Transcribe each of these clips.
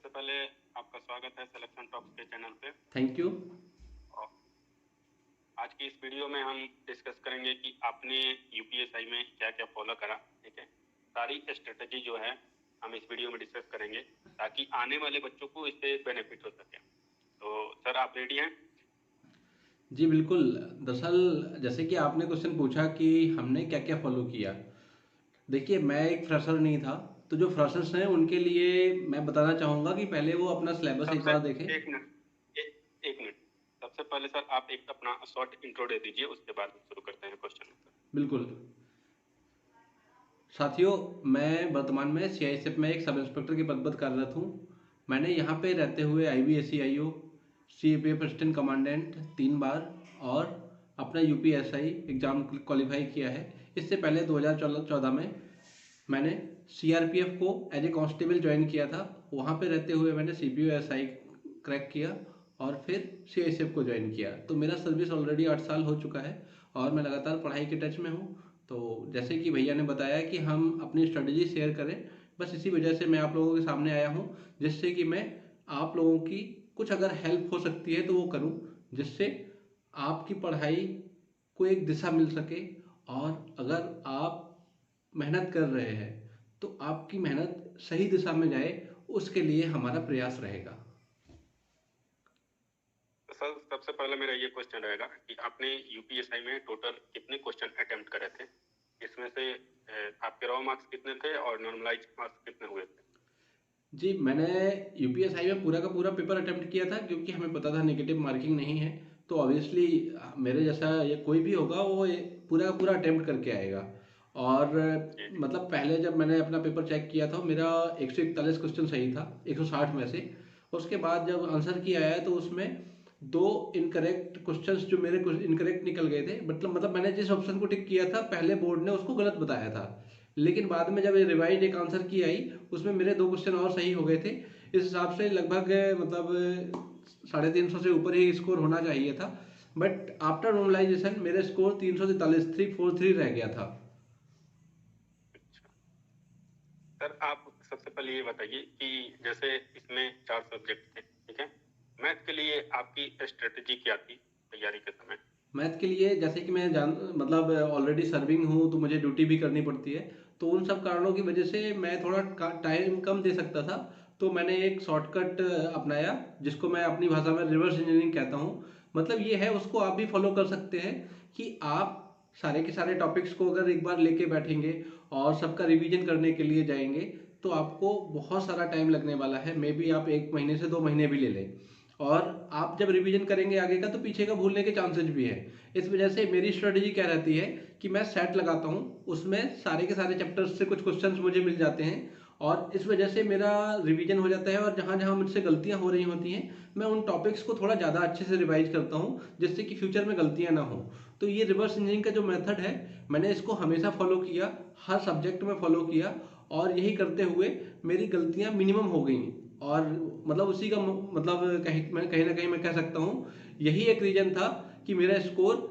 सबसे पहले आपका स्वागत है सिलेक्शन टॉक्स के चैनल पे। Thank you. और आज की इस वीडियो में हम डिस्कस करेंगे कि आपने यूपीएसआई में क्या क्या फॉलो करा। ठीक है, सारी स्ट्रेटजी जो है हम इस वीडियो में डिस्कस करेंगे ताकि आने वाले बच्चों को इससे बेनिफिट हो सके। तो सर आप रेडी हैं? जी बिल्कुल। दरअसल जैसे कि आपने क्वेश्चन पूछा कि हमने क्या क्या फॉलो किया। देखिए, मैं एक फ्रेशर नहीं था, तो जो फ्रेशर्स हैं उनके लिए मैं बताना चाहूँगा कि पहले वो अपना सिलेबस एक सबसे बार देखें। एक मिनट एक मिनट, सबसे पहले सर आप एक अपना शॉर्ट इंट्रो दे दीजिए, उसके बाद शुरू करते हैं क्वेश्चन आंसर। बिल्कुल। साथियों, मैं वर्तमान में सीआईएसएफ में एक सब इंस्पेक्टर के पद पर कार्यरत हूँ। मैंने यहाँ पे रहते हुए IBSCIO, CAPF असिस्टेंट कमांडेंट 3 बार और अपना UPSI एग्ज़ाम क्वालिफाई किया है। इससे पहले 2014 में मैंने CRPF को एज ए कांस्टेबल ज्वाइन किया था। वहाँ पे रहते हुए मैंने CPO-SI क्रैक किया और फिर CISF को ज्वाइन किया। तो मेरा सर्विस ऑलरेडी 8 साल हो चुका है और मैं लगातार पढ़ाई के टच में हूँ। तो जैसे कि भैया ने बताया कि हम अपनी स्ट्रेटजी शेयर करें, बस इसी वजह से मैं आप लोगों के सामने आया हूँ, जिससे कि मैं आप लोगों की कुछ अगर हेल्प हो सकती है तो वो करूँ, जिससे आपकी पढ़ाई को एक दिशा मिल सके। और अगर आप मेहनत कर रहे हैं तो आपकी मेहनत सही दिशा में जाए, उसके लिए हमारा प्रयास रहेगा। सर सबसे पहले मेरा ये क्वेश्चन रहेगा कि आपने यूपीएसआई में टोटल कितने क्वेश्चन अटेम्प्ट करे थे, इसमें से आपके रॉ मार्क्स कितने थे और नॉर्मलाइज मार्क्स कितने हुए थे? जी, मैंने यूपीएसआई में पूरा का पूरा पेपर अटेम्प्ट किया था, क्योंकि हमें पता था नेगेटिव मार्किंग नहीं है। तो ऑब्वियसली मेरे जैसा ये कोई भी होगा वो पूरा का पूरा अटेम्प्ट करके आएगा। और जी जी। मतलब पहले जब मैंने अपना पेपर चेक किया था, मेरा 141 क्वेश्चन सही था 160 में से। उसके बाद जब आंसर की आया तो उसमें 2 इनकरेक्ट क्वेश्चंस जो मेरे इनकरेक्ट निकल गए थे। मतलब मैंने जिस ऑप्शन को टिक किया था, पहले बोर्ड ने उसको गलत बताया था, लेकिन बाद में जब ये रिवाइज एक आंसर की आई, उसमें मेरे 2 क्वेश्चन और सही हो गए थे। इस हिसाब से लगभग मतलब 350 से ऊपर ही स्कोर होना चाहिए था। बट आफ्टर नॉर्मलाइजेशन मेरे स्कोर 343 343 रह गया था। अच्छा सर, आप सबसे पहले ये बताइए कि जैसे इसमें 4 सब्जेक्ट थे, ठीक है, मैथ के लिए आपकी स्ट्रेटजी क्या थी तैयारी के समय? मैथ के लिए जैसे कि मैं मतलब ऑलरेडी सर्विंग हूँ, तो मुझे ड्यूटी भी करनी पड़ती है। तो उन सब कारणों की वजह से मैं थोड़ा टाइम कम दे सकता था। तो मैंने एक शॉर्टकट अपनाया, जिसको मैं अपनी भाषा में रिवर्स इंजीनियरिंग कहता हूँ। मतलब ये है, उसको आप भी फॉलो कर सकते हैं कि आप सारे के सारे टॉपिक्स को अगर एक बार लेके बैठेंगे और सबका रिवीजन करने के लिए जाएंगे, तो आपको बहुत सारा टाइम लगने वाला है। मे बी आप 1 महीने से 2 महीने भी ले लें। और आप जब रिवीजन करेंगे आगे का, तो पीछे का भूलने के चांसेस भी है। इस वजह से मेरी स्ट्रेटजी क्या रहती है कि मैं सेट लगाता हूँ, उसमें सारे के सारे चैप्टर्स से कुछ क्वेश्चंस मुझे मिल जाते हैं और इस वजह से मेरा रिवीजन हो जाता है। और जहाँ जहाँ मुझसे गलतियाँ हो रही होती हैं, मैं उन टॉपिक्स को थोड़ा ज़्यादा अच्छे से रिवाइज करता हूँ, जिससे कि फ्यूचर में गलतियाँ ना हो। तो ये रिवर्स इंजीनियरिंग का जो मेथड है, मैंने इसको हमेशा फॉलो किया, हर सब्जेक्ट में फॉलो किया। और यही करते हुए मेरी गलतियाँ मिनिमम हो गई। और मतलब उसी का मतलब कहीं ना कहीं मैं कह सकता हूँ, यही एक रीजन था कि मेरा स्कोर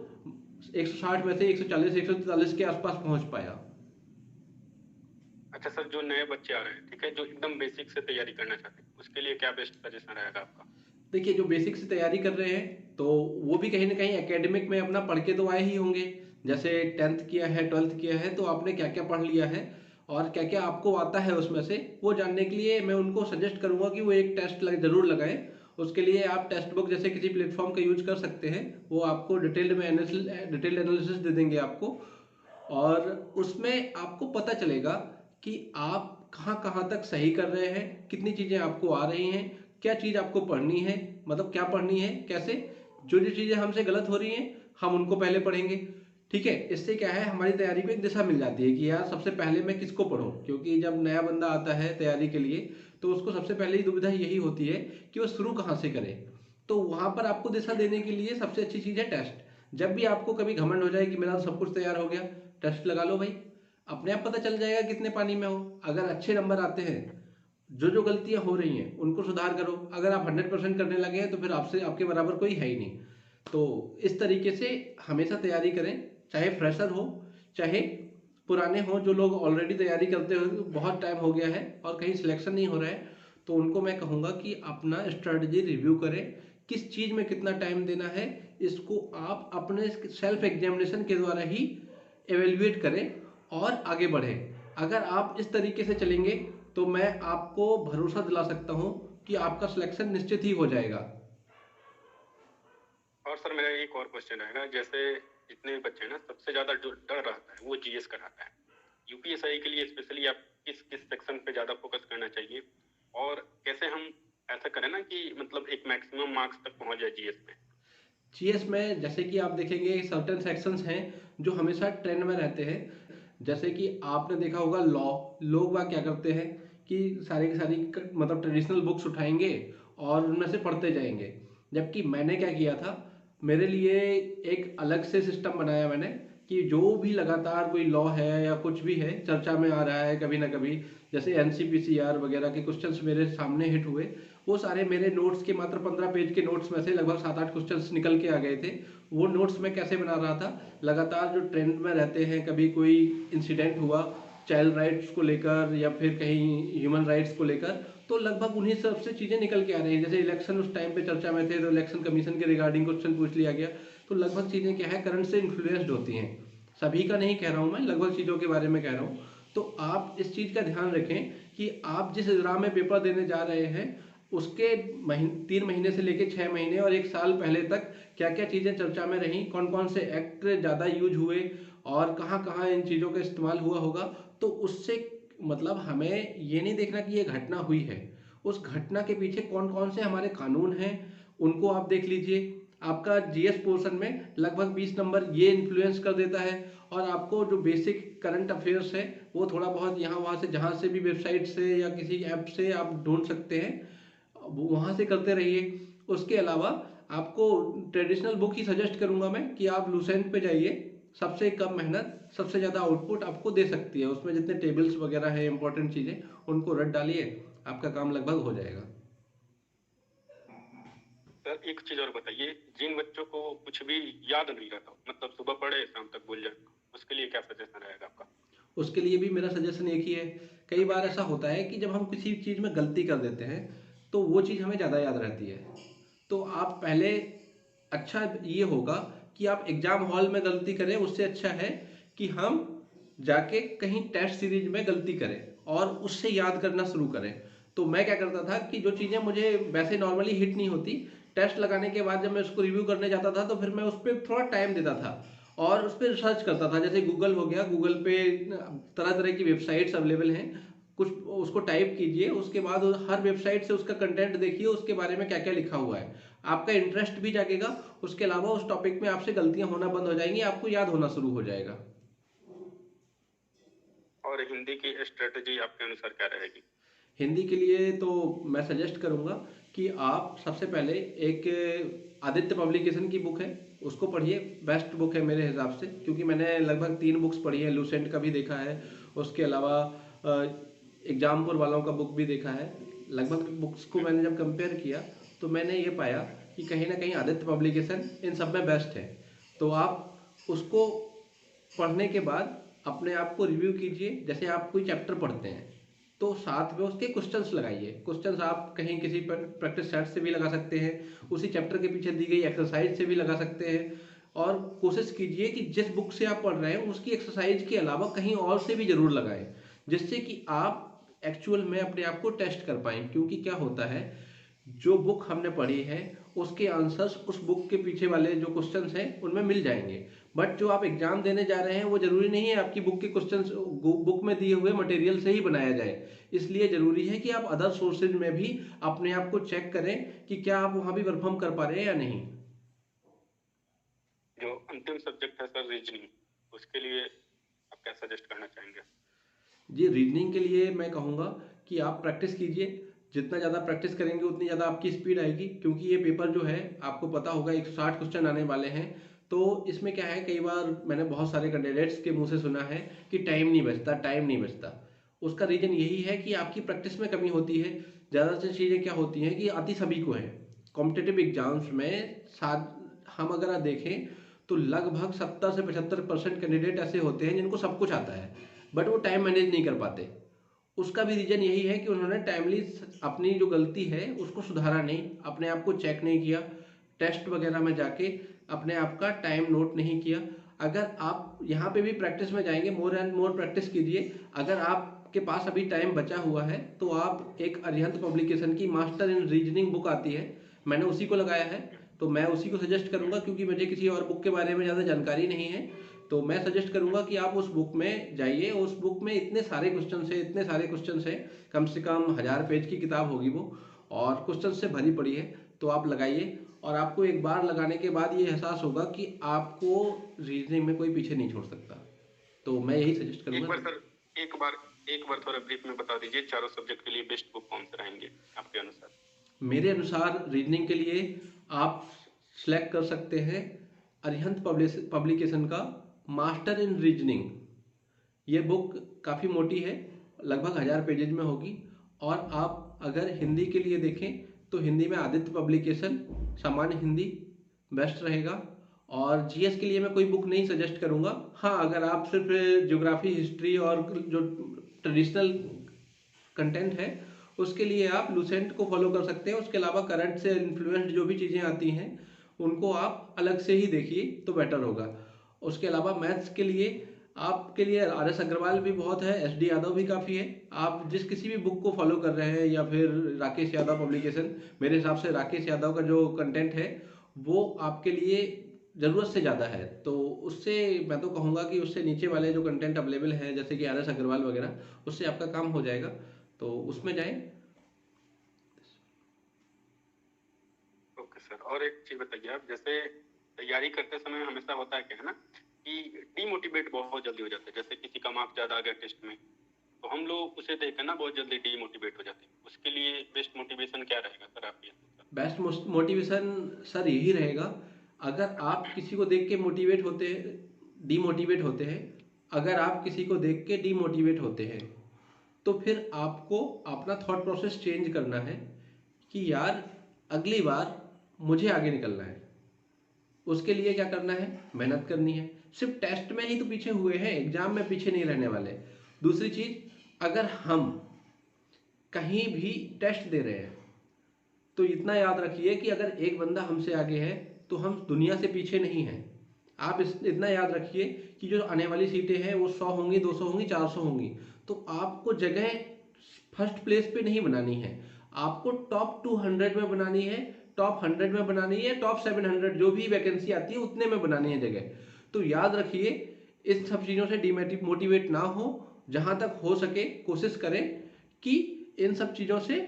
160 में से 140 143 के आसपास पहुंच पाया। अच्छा सर, जो नए बच्चे आ रहे हैं, ठीक है, जो एकदम बेसिक से तैयारी करना चाहते हैं, उसके लिए क्या बेस्ट सजेशन रहेगा आपका? देखिए, जो बेसिक से तैयारी कर रहे हैं तो वो भी कहीं ना कहीं एकेडमिक में अपना पढ़ के तो आए ही होंगे। जैसे 10th किया है, 12th किया है, तो आपने क्या क्या पढ़ लिया है और क्या क्या आपको आता है उसमें से, वो जानने के लिए मैं उनको सजेस्ट करूंगा कि वो एक टेस्ट जरूर लगाएं। उसके लिए आप टेक्स्ट बुक जैसे किसी प्लेटफॉर्म का यूज कर सकते हैं। वो आपको डिटेल्ड एनालिसिस दे देंगे आपको। और उसमें आपको पता चलेगा कि आप कहाँ कहाँ तक सही कर रहे हैं, कितनी चीज़ें आपको आ रही हैं, क्या चीज़ आपको पढ़नी है, मतलब क्या पढ़नी है, कैसे। जो जो चीज़ें हमसे गलत हो रही हैं, हम उनको पहले पढ़ेंगे। ठीक है, इससे क्या है, हमारी तैयारी को एक दिशा मिल जाती है कि यार सबसे पहले मैं किसको पढूं। क्योंकि जब नया बंदा आता है तैयारी के लिए, तो उसको सबसे पहले ही दुविधा यही होती है कि वो शुरू कहाँ से करे। तो वहाँ पर आपको दिशा देने के लिए सबसे अच्छी चीज़ है टेस्ट। जब भी आपको कभी घमंड हो जाए कि मेरा सब कुछ तैयार हो गया, टेस्ट लगा लो भाई। अपने आप पता चल जाएगा कितने पानी में हो। अगर अच्छे नंबर आते हैं, जो जो गलतियां हो रही हैं उनको सुधार करो। अगर आप 100% करने लगे हैं, तो फिर आपसे आपके बराबर कोई है ही नहीं। तो इस तरीके से हमेशा तैयारी करें, चाहे फ्रेशर हो, चाहे पुराने हो, जो लोग ऑलरेडी तैयारी करते हो बहुत टाइम हो गया है और कहीं सिलेक्शन नहीं हो रहा है, तो उनको मैं कहूँगा कि अपना स्ट्रेटजी रिव्यू करें, किस चीज़ में कितना टाइम देना है, इसको आप अपने सेल्फ एग्जामिनेशन के द्वारा ही एवेल्युएट करें और आगे बढ़ें। अगर आप इस तरीके से चलेंगे तो मैं आपको भरोसा दिला सकता हूँ कि आपका सिलेक्शन निश्चित ही हो जाएगा। और सर मेरा एक और क्वेश्चन रहेगा, जैसे जितने भी बच्चे हैं ना, सबसे ज़्यादा जो डर रहता है वो जीएस का रहता है। यूपीएसआई के लिए स्पेशली आप किस किस सेक्शन पे ज़्यादा फोकस करना चाहिए, और कैसे हम ऐसा करें ना कि मतलब एक मैक्सिमम मार्क्स तक पहुंच जाए जीएस में? जीएस में जैसे कि आप देखेंगे सर्टेन सेक्शंस हैं जो हमेशा ट्रेंड में रहते हैं। जैसे कि आपने देखा होगा लॉ, लोग वह क्या करते हैं कि सारी की सारी मतलब ट्रेडिशनल बुक्स उठाएंगे और उनमें से पढ़ते जाएंगे। जबकि मैंने क्या किया था, मेरे लिए एक अलग से सिस्टम बनाया मैंने कि जो भी लगातार कोई लॉ है या कुछ भी है चर्चा में आ रहा है कभी ना कभी, जैसे एनसीपीसीआर वगैरह के क्वेश्चंस मेरे सामने हिट हुए, वो सारे मेरे नोट्स के मात्र 15 पेज के नोट्स में से लगभग 7-8 क्वेश्चंस निकल के आ गए थे। वो नोट्स मैं कैसे बना रहा था, लगातार जो ट्रेंड में रहते हैं, कभी कोई इंसिडेंट हुआ चाइल्ड राइट्स को लेकर या फिर कहीं ह्यूमन राइट्स को लेकर, तो लगभग उन्हीं सब से चीज़ें निकल के आ रही हैं। जैसे इलेक्शन उस टाइम पे चर्चा में थे तो इलेक्शन कमीशन के रिगार्डिंग क्वेश्चन पूछ लिया गया। तो लगभग चीज़ें क्या है करंट से इन्फ्लुएंस्ड होती हैं। सभी का नहीं कह रहा हूँ मैं, लगभग चीज़ों के बारे में कह रहा हूँ। तो आप इस चीज़ का ध्यान रखें कि आप जिस इजरा में पेपर देने जा रहे हैं उसके 3 महीने से लेकर 6 महीने और 1 साल पहले तक क्या क्या चीज़ें चर्चा में रहीं, कौन कौन से एक्ट ज़्यादा यूज हुए और कहाँ कहाँ इन चीज़ों का इस्तेमाल हुआ होगा। तो उससे मतलब हमें ये नहीं देखना कि ये घटना हुई है, उस घटना के पीछे कौन कौन से हमारे कानून हैं उनको आप देख लीजिए। आपका जीएस पोर्शन में लगभग 20 नंबर ये इन्फ्लुएंस कर देता है, और आपको जो बेसिक करंट अफेयर्स है वो थोड़ा बहुत यहाँ वहाँ से जहाँ से भी वेबसाइट से या किसी ऐप से आप ढूंढ सकते हैं, वहाँ से करते रहिए। उसके अलावा आपको ट्रेडिशनल बुक ही सजेस्ट करूँगा मैं कि आप लूसेंट पे जाइए। सबसे कम मेहनत सबसे ज़्यादा आउटपुट आपको दे सकती है। उसमें जितने टेबल्स वगैरह हैं इंपॉर्टेंट चीज़ें उनको रट डालिए, आपका काम लगभग हो जाएगा। सर एक चीज और बताइए, जिन बच्चों को कुछ भी याद नहीं रहता, मतलब सुबह पढ़े शाम तक भूल जाए, उसके लिए क्या सजेशन रहेगा आपका? उसके लिए भी मेरा सजेशन एक ही है। कई बार ऐसा होता है कि जब हम किसी चीज़ में गलती कर देते हैं तो वो चीज़ हमें ज़्यादा याद रहती है। तो आप पहले, अच्छा ये होगा कि आप एग्ज़ाम हॉल में गलती करें, उससे अच्छा है कि हम जाके कहीं टेस्ट सीरीज में गलती करें और उससे याद करना शुरू करें। तो मैं क्या करता था कि जो चीज़ें मुझे वैसे नॉर्मली हिट नहीं होती, टेस्ट लगाने के बाद जब मैं उसको रिव्यू करने जाता था तो फिर मैं उस पर थोड़ा टाइम देता था और उस पर रिसर्च करता था। जैसे गूगल हो गया, गूगल पे तरह तरह की वेबसाइट्स अवेलेबल हैं, कुछ उसको टाइप कीजिए, उसके बाद हर वेबसाइट से उसका कंटेंट देखिए, उसके बारे में क्या क्या लिखा हुआ है, आपका इंटरेस्ट भी जागेगा। उसके अलावा उस टॉपिक में आपसे गलतियां होना बंद हो जाएंगी, आपको याद होना शुरू हो जाएगा। और हिंदी की स्ट्रेटजी आपके अनुसार क्या रहेगी? हिंदी के लिए तो मैं सजेस्ट करूंगा कि आप सबसे पहले एक आदित्य पब्लिकेशन की बुक है उसको पढ़िए, बेस्ट बुक है मेरे हिसाब से, क्योंकि मैंने लगभग 3 बुक्स पढ़ी है, लूसेंट का भी देखा है, उसके अलावा एग्जामपुर वालों का बुक भी देखा है। लगभग बुक्स को मैंने जब कंपेयर किया तो मैंने ये पाया कि कहीं ना कहीं आदित्य पब्लिकेशन इन सब में बेस्ट है। तो आप उसको पढ़ने के बाद अपने आप को रिव्यू कीजिए। जैसे आप कोई चैप्टर पढ़ते हैं तो साथ में उसके क्वेश्चंस लगाइए। क्वेश्चंस आप कहीं किसी प्रैक्टिस सेट से भी लगा सकते हैं, उसी चैप्टर के पीछे दी गई एक्सरसाइज से भी लगा सकते हैं। और कोशिश कीजिए कि जिस बुक से आप पढ़ रहे हैं उसकी एक्सरसाइज के अलावा कहीं और से भी जरूर लगाएं, जिससे कि आप एक्चुअल में अपने आप को टेस्ट कर पाएं। क्योंकि क्या होता है, जो बुक हमने पढ़ी है उसके आंसर्स उस बुक के पीछे वाले जो क्वेश्चंस हैं उनमें मिल जाएंगे, बट जो आप एग्जाम देने जा रहे हैं वो जरूरी नहीं है आपकी बुक के क्वेश्चंस बुक में दिए हुए मटेरियल से ही बनाया जाए। इसलिए जरूरी है कि आप अदर सोर्सेज में भी अपने आप को चेक करें कि क्या आप वहां भी परफॉर्म कर पा रहे हैं या नहीं। जो अंतिम सब्जेक्ट है सर रीजनिंग, उसके लिए आप क्या सजेस्ट करना चाहेंगे? जी, रीजनिंग के लिए मैं कहूँगा कि आप प्रैक्टिस कीजिए। जितना ज़्यादा प्रैक्टिस करेंगे उतनी ज़्यादा आपकी स्पीड आएगी, क्योंकि ये पेपर जो है आपको पता होगा 160 क्वेश्चन आने वाले हैं। तो इसमें क्या है, कई बार मैंने बहुत सारे कैंडिडेट्स के मुंह से सुना है कि टाइम नहीं बचता, टाइम नहीं बचता। उसका रीज़न यही है कि आपकी प्रैक्टिस में कमी होती है। ज़्यादातर चीज़ें क्या होती हैं कि आती सभी को है। कॉम्पिटिटिव एग्जाम्स में हम अगर देखें तो लगभग 70 से 75% कैंडिडेट ऐसे होते हैं जिनको सब कुछ आता है बट वो टाइम मैनेज नहीं कर पाते। उसका भी रीज़न यही है कि उन्होंने टाइमली अपनी जो गलती है उसको सुधारा नहीं, अपने आप को चेक नहीं किया, टेस्ट वगैरह में जाके अपने आप का टाइम नोट नहीं किया। अगर आप यहाँ पे भी प्रैक्टिस में जाएंगे, मोर एंड मोर प्रैक्टिस कीजिए। अगर आपके पास अभी टाइम बचा हुआ है तो आप एक अरिहंत पब्लिकेशन की मास्टर इन रीजनिंग बुक आती है, मैंने उसी को लगाया है, तो मैं उसी को सजेस्ट करूंगा क्योंकि मुझे किसी और बुक के बारे में ज़्यादा जानकारी नहीं है। तो मैं सजेस्ट करूंगा कि आप उस बुक में जाइए। उस बुक में इतने सारे क्वेश्चन है, इतने सारे क्वेश्चन है, कम से कम 1000 पेज की किताब होगी वो, और क्वेश्चन से भरी पड़ी है। तो आप लगाइए और आपको एक बार लगाने के बाद ये एहसास होगा कि आपको रीजनिंग में कोई पीछे नहीं छोड़ सकता। तो मैं यही सजेस्ट करूंगा। एक बार थोड़ा ब्रीफ में बता दीजिए, चारों सब्जेक्ट के लिए बेस्ट बुक कौन से रहेंगे आपके अनुसार? मेरे अनुसार रीजनिंग के लिए आप सेलेक्ट कर सकते हैं अरिहंत पब्लिकेशन का मास्टर इन रीजनिंग। ये बुक काफ़ी मोटी है, लगभग 1000 पेजेज में होगी। और आप अगर हिंदी के लिए देखें तो हिंदी में आदित्य पब्लिकेशन सामान्य हिंदी बेस्ट रहेगा। और जीएस के लिए मैं कोई बुक नहीं सजेस्ट करूँगा। हाँ, अगर आप सिर्फ ज्योग्राफी, हिस्ट्री और जो ट्रेडिशनल कंटेंट है उसके लिए आप लूसेंट को फॉलो कर सकते हैं। उसके अलावा करंट से इन्फ्लुएंस्ड जो भी चीज़ें आती हैं उनको आप अलग से ही देखिए तो बेटर होगा। उसके अलावा मैथ्स के लिए आपके लिए आर.एस. अग्रवाल भी बहुत है, एस.डी. यादव भी काफ़ी है। आप जिस किसी भी बुक को फॉलो कर रहे हैं, या फिर राकेश यादव पब्लिकेशन, मेरे हिसाब से राकेश यादव का जो कंटेंट है वो आपके लिए ज़रूरत से ज़्यादा है। तो उससे मैं तो कहूँगा कि उससे नीचे वाले जो कंटेंट अवेलेबल है जैसे कि आर.एस. अग्रवाल वगैरह, उससे आपका काम हो जाएगा, तो उसमें जाएं। ओके सर, और एक चीज बताइए आप, जैसे तैयारी करते समय हमेशा होता है क्या है ना कि डीमोटिवेट बहुत जल्दी हो जाते हैं। जैसे किसी का मार्क्स ज्यादा आ गया टेस्ट में, तो हम लोग उसे देखकर ना बहुत जल्दी डीमोटिवेट हो जाते हैं। उसके लिए बेस्ट मोटिवेशन क्या रहेगा सर आपके? बेस्ट मोटिवेशन सर यही रहेगा, अगर आप किसी को देख के मोटिवेट होते हैं, डीमोटिवेट होते हैं, अगर आप किसी को देख के डीमोटिवेट होते हैं तो फिर आपको अपना थॉट प्रोसेस चेंज करना है कि यार अगली बार मुझे आगे निकलना है। उसके लिए क्या करना है? मेहनत करनी है। सिर्फ टेस्ट में ही तो पीछे हुए हैं, एग्जाम में पीछे नहीं रहने वाले। दूसरी चीज, अगर हम कहीं भी टेस्ट दे रहे हैं तो इतना याद रखिए कि अगर एक बंदा हमसे आगे है तो हम दुनिया से पीछे नहीं हैं। आप इतना याद रखिए कि जो आने वाली सीटें हैं वो 100 होंगी, 200 होंगी, 400 होंगी। तो आपको जगह फर्स्ट प्लेस पे नहीं बनानी है, आपको टॉप 200 में बनानी है, टॉप 100 में बनानी है, टॉप 700 जो भी वैकेंसी आती है उतने में बनानी है जगह। तो याद रखिए इन सब चीज़ों से डिमोटिवेट ना हो, जहाँ तक हो सके कोशिश करें कि इन सब चीज़ों से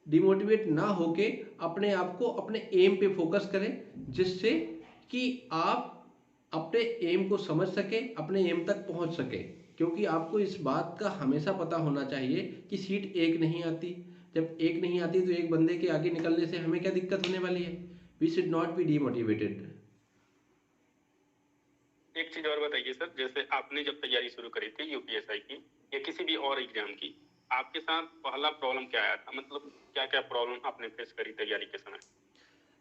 डिमोटिवेट ना होके अपने आप को अपने एम पे फोकस करें, जिससे कि आप अपने एम को समझ सके, अपने एम तक पहुंच सके। क्योंकि आपको इस बात का हमेशा पता होना चाहिए कि सीट एक नहीं आती। जब एक नहीं आती तो एक बंदे के आगे निकलने से हमें क्या दिक्कत होने वाली है? We should not be demotivated. एक चीज और बताइए सर, जैसे आपने जब तैयारी शुरू करी थी यूपीएसआई की या किसी भी और एग्जाम की, आपके साथ पहला प्रॉब्लम क्या आया था? मतलब क्या क्या प्रॉब्लम आपने फेस करी तैयारी के समय?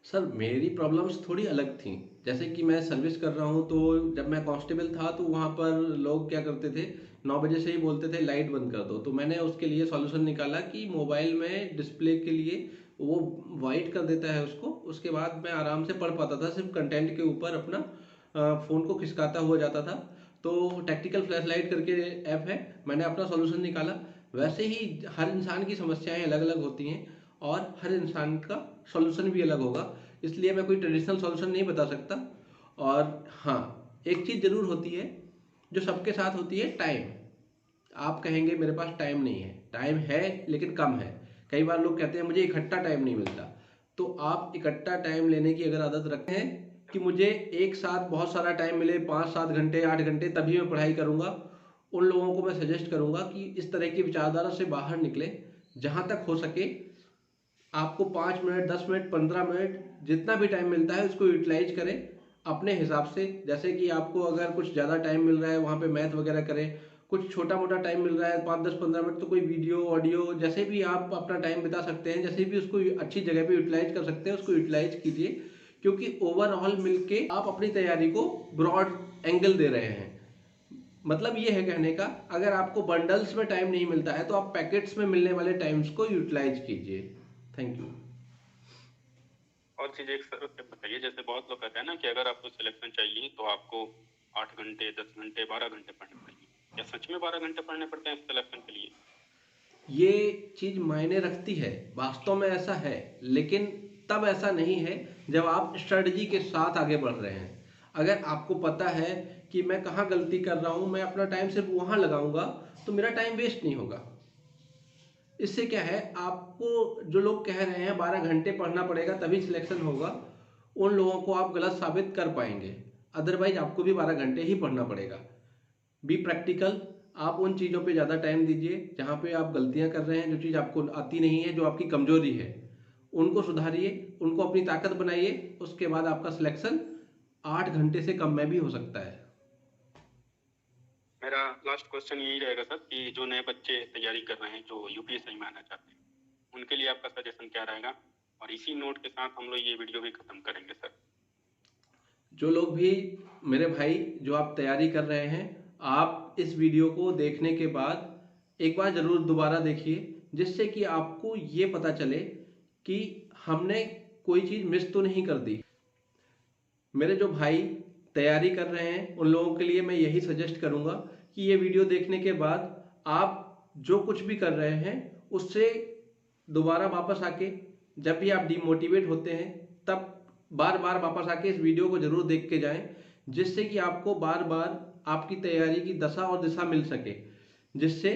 सर मेरी प्रॉब्लम्स थोड़ी अलग थी। जैसे कि मैं सर्विस कर रहा हूँ, तो जब मैं कांस्टेबल था तो वहाँ पर लोग क्या करते थे, 9 बजे से ही बोलते थे लाइट बंद कर दो। तो मैंने उसके लिए सॉल्यूशन निकाला कि मोबाइल में डिस्प्ले के लिए वो वाइट कर देता है उसको, उसके बाद मैं आराम से पढ़ पाता था, सिर्फ कंटेंट के ऊपर अपना फ़ोन को खिसकाता हुआ जाता था। तो टैक्टिकल फ्लैश लाइट करके ऐप है, मैंने अपना सॉल्यूशन निकाला। वैसे ही हर इंसान की समस्याएं अलग अलग होती हैं और हर इंसान का सॉल्यूशन भी अलग होगा, इसलिए मैं कोई ट्रेडिशनल सॉल्यूशन नहीं बता सकता। और हाँ, एक चीज़ ज़रूर होती है जो सबके साथ होती है, टाइम। आप कहेंगे मेरे पास टाइम नहीं है, टाइम है लेकिन कम है। कई बार लोग कहते हैं मुझे इकट्ठा टाइम नहीं मिलता। तो आप इकट्ठा टाइम लेने की अगर आदत रखते हैं कि मुझे एक साथ बहुत सारा टाइम मिले, 5-7 घंटे 8 घंटे, तभी मैं पढ़ाई करूँगा, उन लोगों को मैं सजेस्ट करूँगा कि इस तरह की विचारधारा से बाहर निकले। जहाँ तक हो सके आपको 5 मिनट, 10 मिनट, 15 मिनट, जितना भी टाइम मिलता है उसको यूटिलाइज करें अपने हिसाब से। जैसे कि आपको अगर कुछ ज़्यादा टाइम मिल रहा है वहाँ पे मैथ वगैरह करें, कुछ छोटा मोटा टाइम मिल रहा है 5-10-15 मिनट, तो कोई वीडियो ऑडियो जैसे भी आप अपना टाइम बिता सकते हैं, जैसे भी उसको अच्छी जगह पे यूटिलाइज कर सकते हैं उसको यूटिलाइज कीजिए। क्योंकि ओवरऑल मिलके आप अपनी तैयारी को ब्रॉड एंगल दे रहे हैं। मतलब ये है कहने का, अगर आपको बंडल्स में टाइम नहीं मिलता है तो आप पैकेट्स में मिलने वाले टाइम्स को यूटिलाइज कीजिए। Thank you. और चीज़ एक सर बताइए, जैसे बहुत लोग कहते हैं ना कि अगर आपको सिलेक्शन चाहिए तो आपको 8 घंटे, 10 घंटे, 12 घंटे पढ़ने पड़ेंगे। क्या सच में 12 घंटे पढ़ने पड़ते हैं सिलेक्शन के लिए? ये चीज मायने रखती है, वास्तव में ऐसा है, लेकिन तब ऐसा नहीं है जब आप स्ट्रेटजी के साथ आगे बढ़ रहे हैं। अगर आपको पता है कि मैं कहाँ गलती कर रहा हूँ, मैं अपना टाइम सिर्फ वहाँ लगाऊंगा, तो मेरा टाइम वेस्ट नहीं होगा। इससे क्या है, आपको जो लोग कह रहे हैं 12 घंटे पढ़ना पड़ेगा तभी सिलेक्शन होगा, उन लोगों को आप गलत साबित कर पाएंगे। अदरवाइज आपको भी 12 घंटे ही पढ़ना पड़ेगा। Be practical. आप उन चीज़ों पे ज़्यादा टाइम दीजिए जहाँ पे आप गलतियाँ कर रहे हैं, जो चीज़ आपको आती नहीं है, जो आपकी कमजोरी है, उनको सुधारिए, उनको अपनी ताकत बनाइए। उसके बाद आपका सिलेक्शन 8 घंटे से कम में भी हो सकता है। मेरा लास्ट क्वेश्चन यही रहेगा सर कि जो नए बच्चे तैयारी कर रहे हैं, जो यूपीएससी में आना चाहते हैं, उनके लिए आपका सजेशन क्या रहेगा? और इसी नोट के साथ हम लोग ये वीडियो भी खत्म करेंगे सर। जो लोग भी, मेरे भाई, जो आप तैयारी कर रहे हैं, आप इस वीडियो को देखने के बाद एक बार ज़रूर दोबारा देखिए, जिससे कि आपको ये पता चले कि हमने कोई चीज़ मिस तो नहीं कर दी। मेरे जो भाई तैयारी कर रहे हैं उन लोगों के लिए मैं यही सजेस्ट करूंगा कि ये वीडियो देखने के बाद आप जो कुछ भी कर रहे हैं उससे दोबारा वापस आके, जब भी आप डिमोटिवेट होते हैं तब बार बार वापस आके इस वीडियो को जरूर देख के जाएं, जिससे कि आपको बार बार आपकी तैयारी की दशा और दिशा मिल सके, जिससे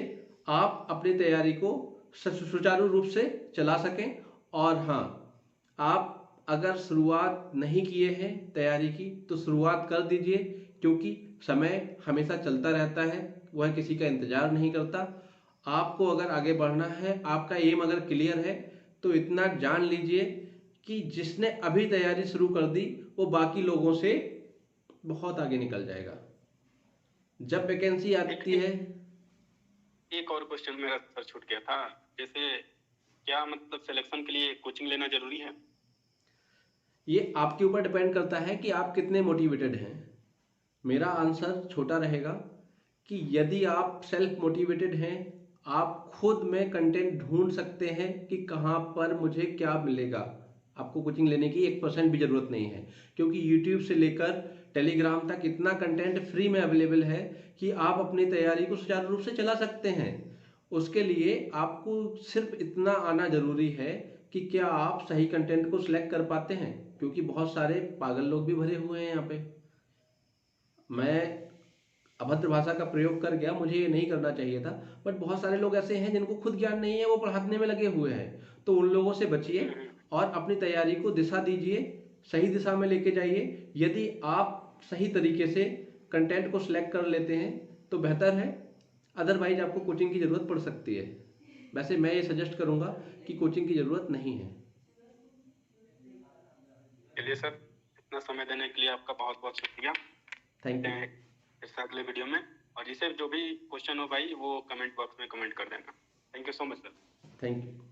आप अपनी तैयारी को सुचारू रूप से चला सकें। और हाँ, आप अगर शुरुआत नहीं किए हैं तैयारी की तो शुरुआत कर दीजिए, क्योंकि समय हमेशा चलता रहता है, वह किसी का इंतजार नहीं करता। आपको अगर आगे बढ़ना है, आपका एम अगर क्लियर है, तो इतना जान लीजिए कि जिसने अभी तैयारी शुरू कर दी वो बाकी लोगों से बहुत आगे निकल जाएगा। जब वैकेंसी एक आती है, एक और क्वेश्चन मेरा सर छूट गया था। जैसे क्या मतलब सिलेक्शन के लिए कोचिंग लेना जरूरी है? ये आपके ऊपर डिपेंड करता है कि आप कितने मोटिवेटेड हैं। मेरा आंसर छोटा रहेगा कि यदि आप सेल्फ मोटिवेटेड हैं, आप खुद में कंटेंट ढूंढ सकते हैं कि कहाँ पर मुझे क्या मिलेगा। आपको कोचिंग लेने की 1% भी ज़रूरत नहीं है, क्योंकि यूट्यूब से लेकर टेलीग्राम तक इतना कंटेंट फ्री में अवेलेबल है कि आप अपनी तैयारी को सुचारू रूप से चला सकते हैं। उसके लिए आपको सिर्फ इतना आना जरूरी है कि क्या आप सही कंटेंट को सिलेक्ट कर पाते हैं, क्योंकि बहुत सारे पागल लोग भी भरे हुए हैं यहाँ पे। मैं अभद्र भाषा का प्रयोग कर गया, मुझे ये नहीं करना चाहिए था, बट बहुत सारे लोग ऐसे हैं जिनको खुद ज्ञान नहीं है, वो पढ़ाने में लगे हुए हैं। तो उन लोगों से बचिए और अपनी तैयारी को दिशा दीजिए, सही दिशा में लेके जाइए। यदि आप सही तरीके से कंटेंट को सिलेक्ट कर लेते हैं तो बेहतर है, अदरवाइज आपको कोचिंग की ज़रूरत पड़ सकती है। वैसे मैं ये सजेस्ट करूंगा कि कोचिंग की ज़रूरत नहीं है। चलिए सर, इतना समय देने के लिए आपका बहुत बहुत शुक्रिया। Thank you. इस अगले वीडियो में, और जिसे जो भी क्वेश्चन हो भाई वो कमेंट बॉक्स में कमेंट कर देना। Thank you so much sir. Thank you.